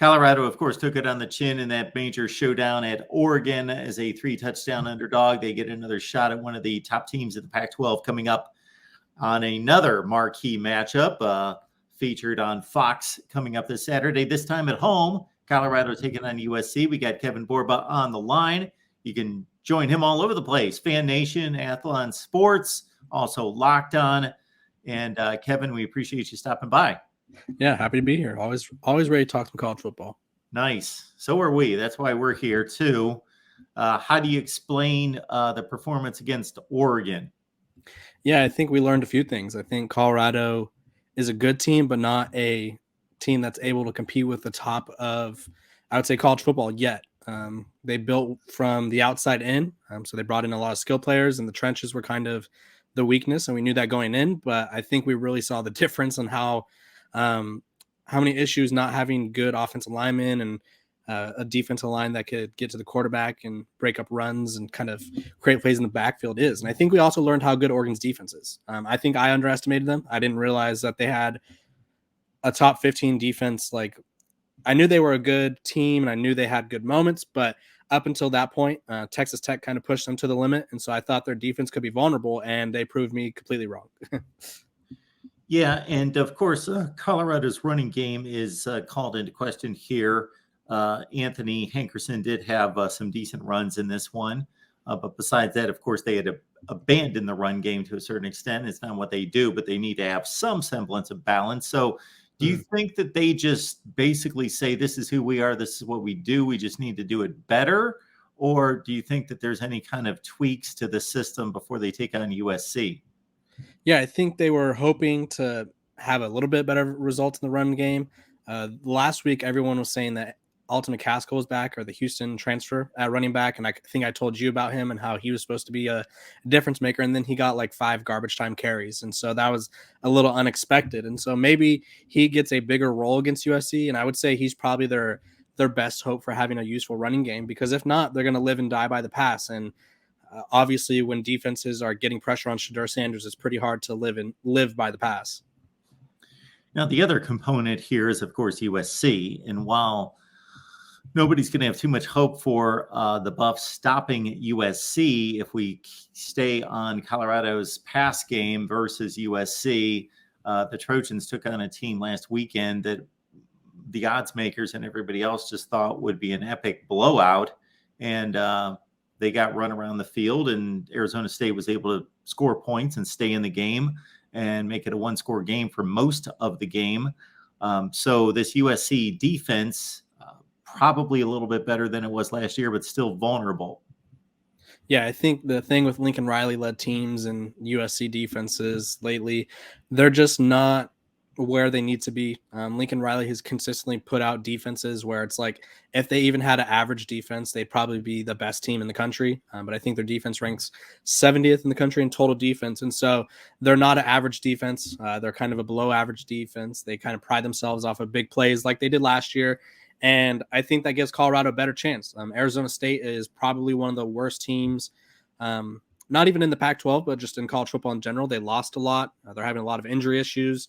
Colorado, of course, took it on the chin in that major showdown at Oregon as a 3-touchdown underdog. They get another shot at one of the top teams of the Pac-12 coming up on another marquee matchup featured on Fox coming up this Saturday, this time at home. Colorado taking on USC. We got Kevin Borba on the line. You can join him all over the place. Fan Nation, Athlon Sports, also Locked On. And Kevin, we appreciate you stopping by. Yeah, happy to be here. Always ready to talk some college football. Nice. So are we. That's why we're here too. How do you explain the performance against Oregon? Yeah, I think we learned a few things. I think Colorado is a good team, but not a team that's able to compete with the top of, I would say, college football yet. They built from the outside in, so they brought in a lot of skill players, and the trenches were kind of the weakness, and we knew that going in. But I think we really saw the difference on how many issues not having good offensive linemen and a defensive line that could get to the quarterback and break up runs and kind of create plays in the backfield is. And I think we also learned how good Oregon's defense is. I think I underestimated them. I didn't realize that they had a top 15 defense. Like, I knew they were a good team and I knew they had good moments, but up until that point, Texas Tech kind of pushed them to the limit. And so I thought their defense could be vulnerable, and they proved me completely wrong. Yeah, and of course, Colorado's running game is called into question here. Anthony Hankerson did have some decent runs in this one. But besides that, of course, they had abandoned the run game to a certain extent. It's not what they do, but they need to have some semblance of balance. So do you think that they just basically say, this is who we are, this is what we do, we just need to do it better? Or do you think that there's any kind of tweaks to the system before they take on USC? Yeah, I think they were hoping to have a little bit better results in the run game. Last week, everyone was saying that Alton McCaskill was back, or the Houston transfer at running back. And I think I told you about him and how he was supposed to be a difference maker. And then he got like 5 garbage time carries. And so that was a little unexpected. And so maybe he gets a bigger role against USC. And I would say he's probably their best hope for having a useful running game, because if not, they're going to live and die by the pass. And obviously, when defenses are getting pressure on Shedeur Sanders, it's pretty hard to live by the pass. Now, the other component here is, of course, USC. And while nobody's going to have too much hope for the Buffs stopping USC, if we stay on Colorado's pass game versus USC, the Trojans took on a team last weekend that the odds makers and everybody else just thought would be an epic blowout. And they got run around the field, and Arizona State was able to score points and stay in the game and make it a 1-score game for most of the game. So this USC defense, probably a little bit better than it was last year, but still vulnerable. Yeah, I think the thing with Lincoln Riley-led teams and USC defenses lately, they're just not where they need to be. Lincoln Riley has consistently put out defenses where it's like, if they even had an average defense, they'd probably be the best team in the country. But I think their defense ranks 70th in the country in total defense. And so they're not an average defense. They're kind of a below average defense. They kind of pride themselves off of big plays like they did last year. And I think that gives Colorado a better chance. Arizona State is probably one of the worst teams, not even in the Pac-12, but just in college football in general. They lost a lot. They're having a lot of injury issues.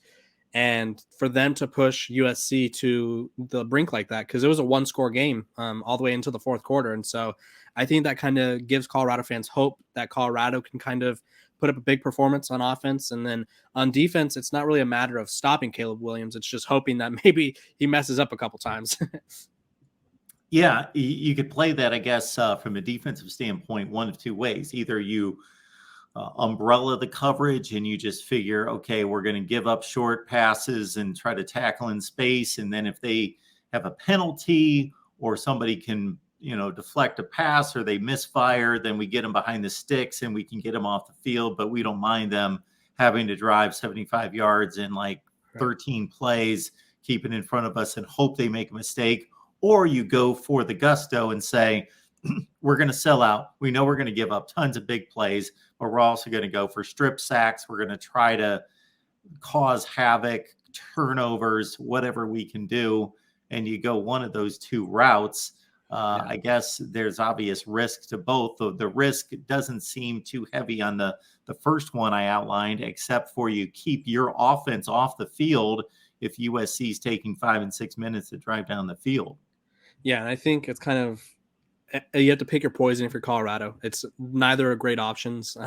And for them to push USC to the brink like that, because it was a 1-score game all the way into the fourth quarter. And so I think that kind of gives Colorado fans hope that Colorado can kind of put up a big performance on offense. And then on defense, it's not really a matter of stopping Caleb Williams. It's just hoping that maybe he messes up a couple times. Yeah, you could play that, I guess, from a defensive standpoint, one of two ways. Either you umbrella the coverage and you just figure, okay, we're going to give up short passes and try to tackle in space. And then if they have a penalty or somebody can, deflect a pass or they misfire, then we get them behind the sticks and we can get them off the field, but we don't mind them having to drive 75 yards in like 13 plays, keep it in front of us and hope they make a mistake. Or you go for the gusto and say, we're going to sell out. We know we're going to give up tons of big plays, but we're also going to go for strip sacks. We're going to try to cause havoc, turnovers, whatever we can do. And you go one of those two routes. Yeah. I guess there's obvious risk to both. The risk doesn't seem too heavy on the first one I outlined, except for you keep your offense off the field if USC is taking 5 and 6 minutes to drive down the field. Yeah, and I think it's kind of you have to pick your poison if you're Colorado. It's neither are great options.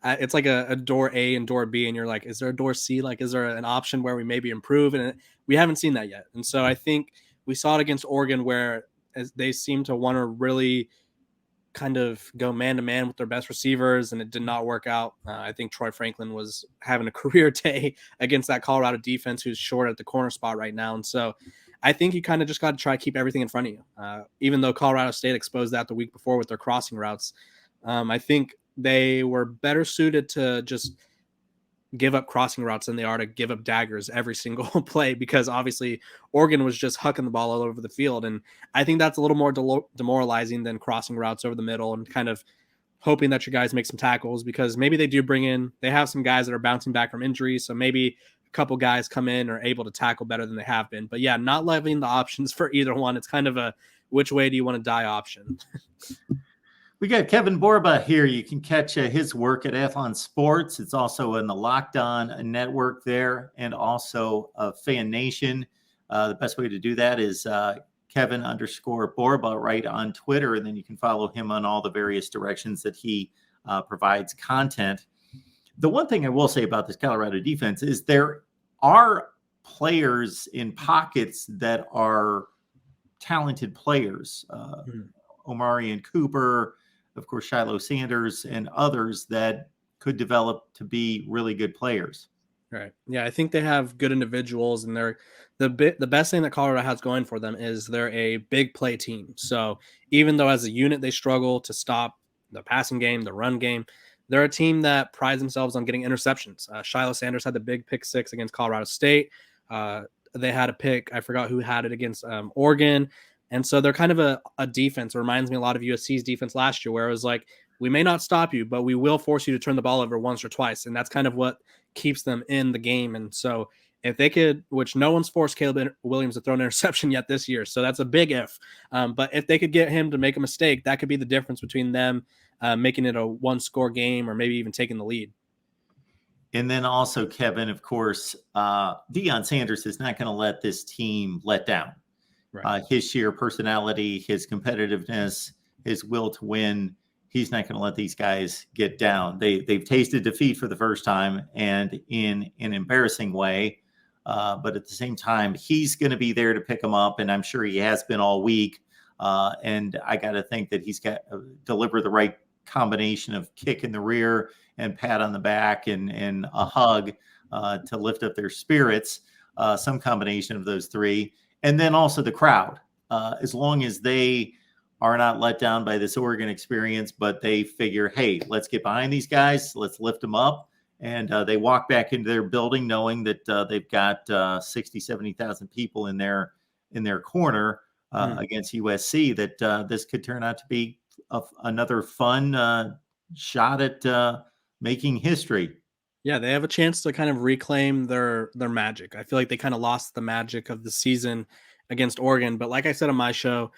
It's like a door A and door B, and you're like, is there a door C? Like, is there an option where we maybe improve? And we haven't seen that yet. And so I think we saw it against Oregon, where as they seem to want to really kind of go man to man with their best receivers, and it did not work out. I think Troy Franklin was having a career day against that Colorado defense, who's short at the corner spot right now. And so I think you kind of just got to try to keep everything in front of you. Even though Colorado State exposed that the week before with their crossing routes, I think they were better suited to just give up crossing routes than they are to give up daggers every single play, because obviously Oregon was just hucking the ball all over the field. And I think that's a little more demoralizing than crossing routes over the middle and kind of hoping that your guys make some tackles, because maybe they have some guys that are bouncing back from injuries. So maybe a couple guys come in or able to tackle better than they have been. But yeah, not leaving the options for either one. It's kind of a which way do you want to die option. We got Kevin Borba here. You can catch his work at Athlon Sports. It's also in the Locked On Network there, and also Fan Nation. The best way to do that is Kevin_Borba right on Twitter, and then you can follow him on all the various directions that he provides content. The one thing I will say about this Colorado defense is there are players in pockets that are talented players. Omarion Cooper, of course, Shiloh Sanders, and others that could develop to be really good players. Right. Yeah, I think they have good individuals, and they're the best thing that Colorado has going for them is they're a big play team. So even though as a unit they struggle to stop the passing game, the run game, they're a team that prides themselves on getting interceptions. Shiloh Sanders had the big pick six against Colorado State. They had a pick, I forgot who had it against Oregon. And so they're kind of a defense. It reminds me a lot of USC's defense last year, where it was like, we may not stop you, but we will force you to turn the ball over once or twice. And that's kind of what keeps them in the game. And so if they could, which no one's forced Caleb Williams to throw an interception yet this year, so that's a big if. But if they could get him to make a mistake, that could be the difference between them making it a one-score game or maybe even taking the lead. And then also, Kevin, of course, Deion Sanders is not going to let this team let down. Right. His sheer personality, his competitiveness, his will to win, he's not going to let these guys get down. They've tasted defeat for the first time, and in an embarrassing way. But at the same time, he's going to be there to pick them up, and I'm sure he has been all week. And I got to think that he's got to deliver the right combination of kick in the rear and pat on the back and a hug to lift up their spirits, some combination of those three. And then also the crowd, as long as they are not let down by this Oregon experience, but they figure, hey, let's get behind these guys, let's lift them up. And they walk back into their building knowing that they've got 60, 70,000 people in their corner against USC, that this could turn out to be another fun shot at making history. Yeah, they have a chance to kind of reclaim their magic. I feel like they kind of lost the magic of the season against Oregon. But like I said on my show,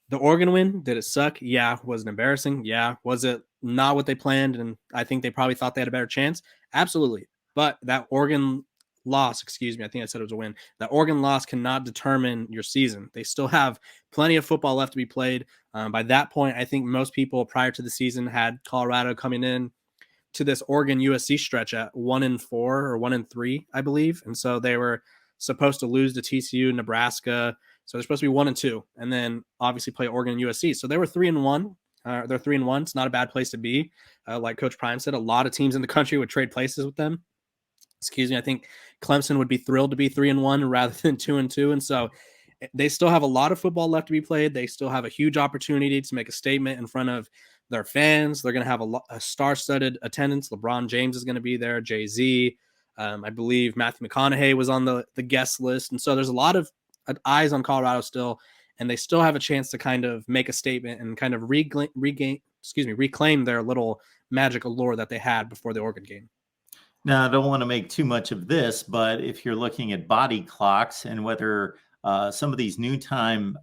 the Oregon win, did it suck? Yeah. Was it embarrassing? Yeah. Was it not what they planned? And I think they probably thought they had a better chance. Absolutely. But that Oregon loss, excuse me, I think I said it was a win. That Oregon loss cannot determine your season. They still have plenty of football left to be played. By that point, I think most people prior to the season had Colorado coming in to this Oregon USC stretch at 1-4 or 1-3, I believe. And so they were supposed to lose to TCU, Nebraska. So they're supposed to be 1-2, and then obviously play Oregon and USC. So they were 3-1. They're 3-1. It's not a bad place to be. Like Coach Prime said, a lot of teams in the country would trade places with them. Excuse me. I think Clemson would be thrilled to be 3-1 rather than 2-2. And so they still have a lot of football left to be played. They still have a huge opportunity to make a statement in front of their fans. They're going to have a star-studded attendance. LeBron James is going to be there. Jay-Z. I believe Matthew McConaughey was on the guest list. And so there's a lot of eyes on Colorado still, and they still have a chance to kind of make a statement and kind of reclaim their little magic allure that they had before the Oregon game. Now, I don't want to make too much of this, but if you're looking at body clocks and whether some of these noontime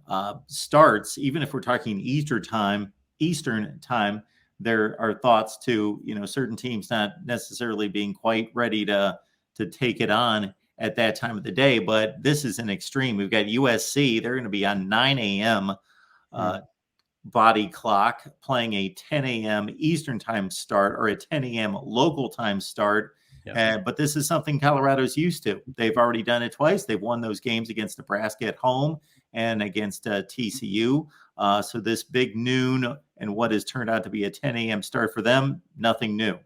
starts, even if we're talking Eastern time, there are thoughts to, certain teams not necessarily being quite ready to take it on at that time of the day. But this is an extreme. We've got USC. They're going to be on 9 a.m. Body clock, playing a 10 a.m. Eastern time start or a 10 a.m. local time start. Yeah. But this is something Colorado's used to. They've already done it twice. They've won those games against Nebraska at home and against TCU. So this big noon and what has turned out to be a 10 a.m. start for them, nothing new.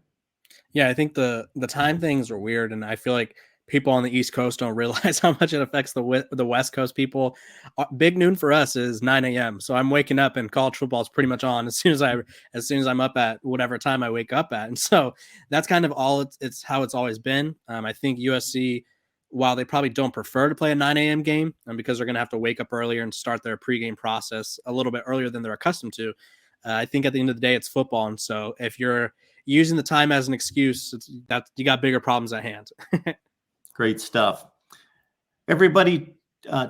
Yeah, I think the time things are weird, and I feel like people on the East Coast don't realize how much it affects the West Coast people. Big noon for us is 9 a.m. So I'm waking up, and college football is pretty much on as soon as I'm up at whatever time I wake up at, and so that's kind of all it's how it's always been. I think USC, while they probably don't prefer to play a 9 a.m. game, because they're going to have to wake up earlier and start their pregame process a little bit earlier than they're accustomed to. I think at the end of the day, it's football, and so if you're using the time as an excuse, that you got bigger problems at hand. Great stuff. Everybody,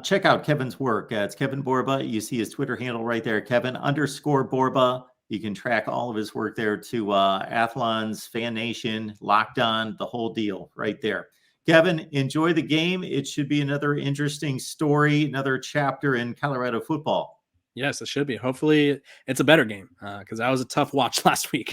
check out Kevin's work. It's Kevin Borba. You see his Twitter handle right there, Kevin_Borba. You can track all of his work there to Athlons, Fan Nation, Locked On, the whole deal right there. Kevin, enjoy the game. It should be another interesting story, another chapter in Colorado football. Yes, it should be. Hopefully, it's a better game because that was a tough watch last week.